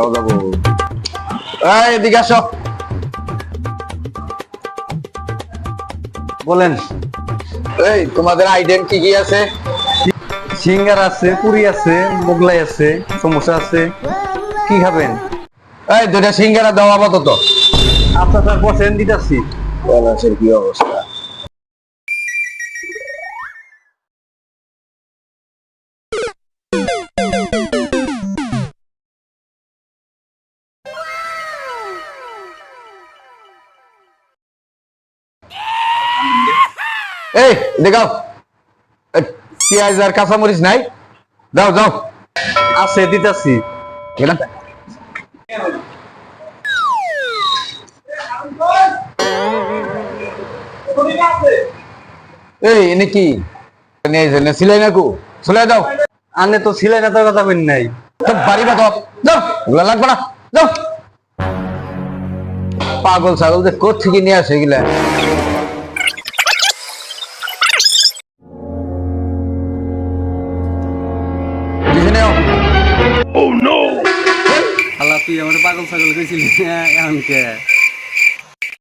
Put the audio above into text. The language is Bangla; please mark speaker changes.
Speaker 1: খাওয়া যাবো। এই এদিকে আসো।
Speaker 2: বলেন।
Speaker 1: এই তোমাদের আইটেম কি কি আছে?
Speaker 2: সিঙ্গার আছে, পুরি আছে, মোগলাই আছে, সমোসা আছে। কি খাবেন?
Speaker 1: এই দুইটা সিঙ্গারা দাও আপাতত।
Speaker 2: আচ্ছা স্যার, বসেন, দিতেছি।
Speaker 1: পলাশের কি অবস্থা? এই দেখাও, পেঁয়াজ আর কাঁচামরিচ নাই? দাও দাও।
Speaker 2: আছে, দিতেছি।
Speaker 1: গেলাম। এই এনে কি সিলাই না কু সিলাই দাও।
Speaker 2: আনে তো ছিলেন, এত কথা বলেন নাই।
Speaker 1: বাড়ি বা দাও দাও, ওগুলা লাগবে না, দাও। পাগল ছাগল যে কোথ থেকে নিয়ে আসে এগুলা।
Speaker 2: আল্লাহ, তুই আমার পাগল ছাগল কইছিলি, এখন কে?